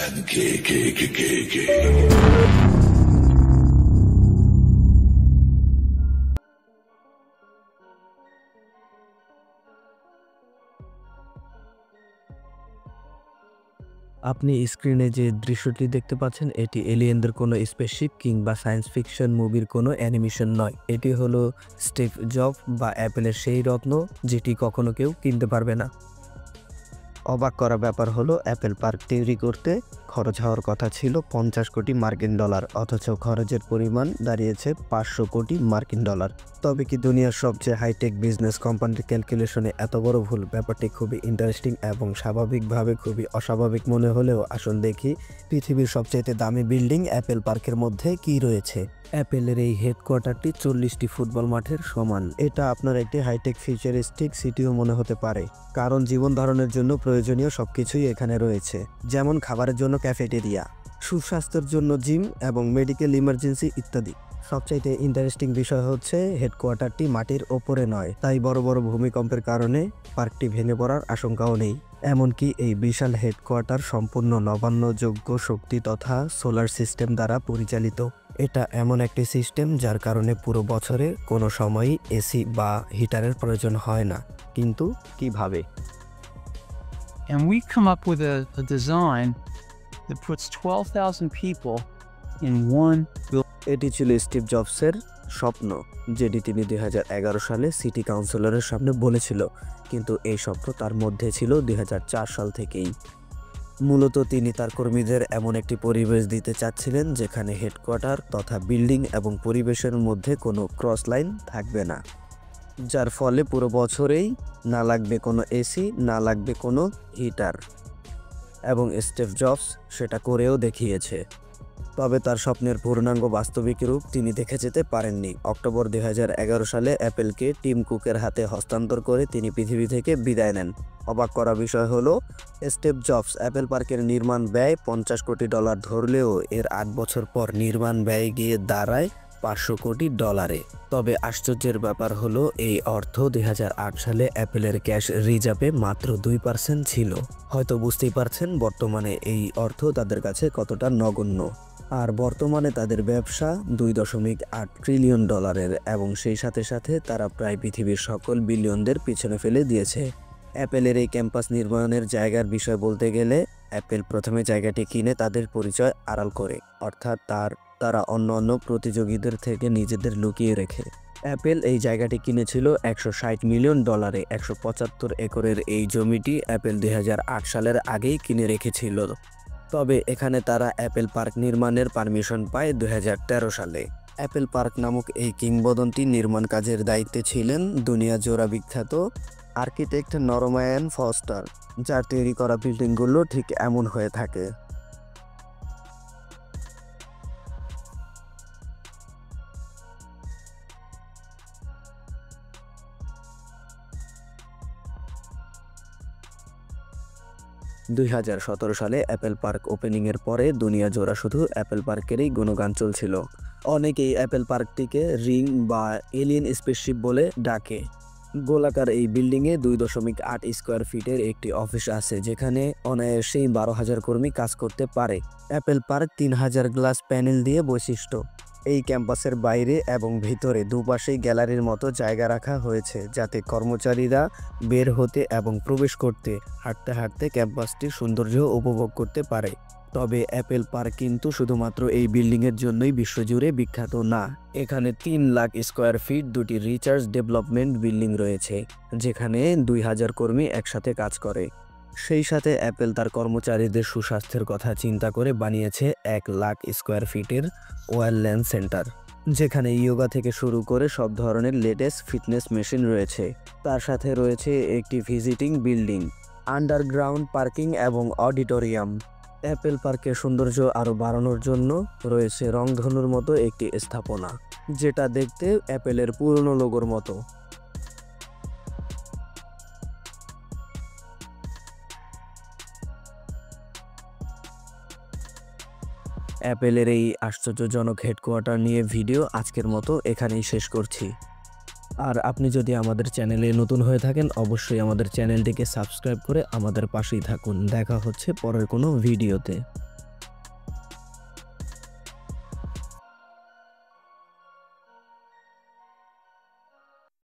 and K. আপনি স্ক্রিনে যে দৃশ্যটি দেখতে পাচ্ছেন এটি এলিয়েনদের কোনো স্পেসশিপ কিংবা সায়েন্স ফিকশন মুভির কোনো অ্যানিমেশন নয়। এটি হলো স্টিভ জব বা অ্যাপেলের সেই রত্ন যেটি কখনো কেউ কিনতে পারবে না। অবাক করা ব্যাপার হলো অ্যাপেল পার্ক তৈরি করতে খরচ হওয়ার কথা ছিল $50 কোটি, অথচ খরচের পরিমাণ দাঁড়িয়েছে $500 কোটি। তবে কি দুনিয়ার সবচেয়ে হাইটেক বিজনেস কোম্পানির ক্যালকুলেশনে এত বড় ভুল? ব্যাপারটি খুবই ইন্টারেস্টিং এবং স্বাভাবিকভাবে খুবই অস্বাভাবিক মনে হলেও আসুন দেখি পৃথিবীর সবচেয়ে দামি বিল্ডিং অ্যাপেল পার্কের মধ্যে কি রয়েছে। অ্যাপেলের এই হেডকোয়ার্টারটি 40টি ফুটবল মাঠের সমান। এটা আপনার একটি হাইটেক ফিউচারিস্টিক সিটিও মনে হতে পারে, কারণ জীবন ধারণের জন্য প্রয়োজনীয় সবকিছুই এখানে রয়েছে, যেমন খাবারের জন্য ক্যাফেটেরিয়া, সুস্বাস্থ্যের জন্য জিম এবং মেডিকেল ইমার্জেন্সি ইত্যাদি। সবচাইতে ইন্টারেস্টিং বিষয় হচ্ছে হেডকোয়ার্টারটি মাটির ওপরে নয়, তাই বড় বড় ভূমিকম্পের কারণে পার্কটি ভেঙে পড়ার আশঙ্কাও নেই। এমনকি এই বিশাল হেডকোয়ার্টার সম্পূর্ণ নবায়নযোগ্য শক্তি তথা সোলার সিস্টেম দ্বারা পরিচালিত। এটা এমন একটি সিস্টেম যার কারণে পুরো বছরে কোনো সময়ই এসি বা হিটারের প্রয়োজন হয় না। কিন্তু কিভাবে? And we come up with a design that puts 12,000 people in one building. এটি ছিল স্টিভ জবসের স্বপ্ন, যেটি তিনি 2011 সালে সিটি কাউন্সিলরের সামনে বলেছিল, কিন্তু এই স্বপ্ন তার মধ্যে ছিল 2004 সাল থেকেই। মূলত তিনি তার কর্মীদের এমন একটি পরিবেশ দিতে চাচ্ছিলেন যেখানে হেডকোয়ার্টার তথা বিল্ডিং এবং পরিবেশের মধ্যে কোনো ক্রস লাইন থাকবে না, যার ফলে পুরো বছরেই না লাগবে কোনো এসি, না লাগবে কোনো হিটার। এবং স্টিভ জবস সেটা করেও দেখিয়েছে। তবে তার স্বপ্নের পূর্ণাঙ্গ বাস্তবিক রূপ তিনি দেখে যেতে পারেননি। অক্টোবর 2011 সালে অ্যাপেলকে টিম কুকের হাতে হস্তান্তর করে তিনি পৃথিবী থেকে বিদায় নেন। অবাক করা বিষয় হলো স্টিভ জবস অ্যাপেল পার্কের নির্মাণ ব্যয় $50 কোটি ধরলেও এর 8 বছর পর নির্মাণ ব্যয় গিয়ে দাঁড়ায় $500 কোটি। তবে আশ্চর্যের ব্যাপার হলো এই অর্থ 2008 সালে অ্যাপেলের ক্যাশ রিজার্ভে মাত্র 2% ছিল। হয়তো বুঝতেই পারছেন বর্তমানে এই অর্থ তাদের কাছে কতটা নগণ্য। আর বর্তমানে তাদের ব্যবসা $2.8 ট্রিলিয়ন এবং সেই সাথে সাথে তারা প্রায় পৃথিবীর সকল বিলিয়নদের পিছনে ফেলে দিয়েছে। অ্যাপেলের এই ক্যাম্পাস নির্মাণের জায়গার বিষয় বলতে গেলে অ্যাপেল প্রথমে জায়গাটি কিনে তাদের পরিচয় আড়াল করে, অর্থাৎ তারা অন্য প্রতিযোগীদের থেকে নিজেদের লুকিয়ে রেখে। অ্যাপেল এই জায়গাটি কিনেছিল $160 মিলিয়ন। 175 একরের এই জমিটি অ্যাপেল 2008 সালের আগেই কিনে রেখেছিল। তবে এখানে তারা অ্যাপেল পার্ক নির্মাণের পারমিশন পায় 2013 সালে। অ্যাপেল পার্ক নামক এই কিংবদন্তি নির্মাণ কাজের দায়িত্বে ছিলেন দুনিয়া জোড়া বিখ্যাত আর্কিটেক্ট নরম্যান ফস্টার, যার তৈরি করা বিল্ডিংগুলো ঠিক এমন হয়ে থাকে। $2017 সালে অ্যাপেল পার্ক ওপেনিংয়ের পরে দুনিয়া জোড়া শুধু অ্যাপেল পার্কেরই গুণগান চলছিল। অনেকেই অ্যাপেল পার্কটিকে রিং বা এলিয়েন স্পেসশিপ বলে ডাকে। গোলাকার এই বিল্ডিংয়ে 2.8 স্কোয়ার ফিটের একটি অফিস আছে, যেখানে অনায়াসেই 12,000 কর্মী কাজ করতে পারে। অ্যাপেল পার্ক 3000 গ্লাস প্যানেল দিয়ে বৈশিষ্ট্য। এই ক্যাম্পাসের বাইরে এবং ভিতরে দুপাশেই গ্যালারির মতো জায়গা রাখা হয়েছে, যাতে কর্মচারীরা বের হতে এবং প্রবেশ করতে হাঁটতে হাঁটতে ক্যাম্পাসটির সৌন্দর্য উপভোগ করতে পারে। তবে অ্যাপেল পার্ক কিন্তু শুধুমাত্র এই বিল্ডিংয়ের জন্যই বিশ্বজুড়ে বিখ্যাত না। এখানে 3 লাখ স্কোয়ার ফিট দুটি রিসার্চ ডেভেলপমেন্ট বিল্ডিং রয়েছে, যেখানে 2000 কর্মী একসাথে কাজ করে। সেই সাথে অ্যাপেল তার কর্মচারীদের সুস্বাস্থ্যের কথা চিন্তা করে বানিয়েছে 1 লাখ স্কোয়ার ফিটের ওয়েলনেস সেন্টার, যেখানে ইয়োগা থেকে শুরু করে সব ধরনের লেটেস্ট ফিটনেস মেশিন রয়েছে। তার সাথে রয়েছে একটি ভিজিটিং বিল্ডিং, আন্ডারগ্রাউন্ড পার্কিং এবং অডিটোরিয়াম। অ্যাপেল পার্কের সৌন্দর্য আরও বাড়ানোর জন্য রয়েছে রংধনুর মতো একটি স্থাপনা, যেটা দেখতে অ্যাপেলের পুরনো লোগোর মতো। অ্যাপেলের এই আশ্চর্যজনক হেডকোয়ার্টার নিয়ে ভিডিও আজকের মতো এখানেই শেষ করছি। আর আপনি যদি আমাদের চ্যানেলে নতুন হয়ে থাকেন অবশ্যই আমাদের চ্যানেলটিকে সাবস্ক্রাইব করে আমাদের পাশেই থাকুন। দেখা হচ্ছে পরের কোনো ভিডিওতে।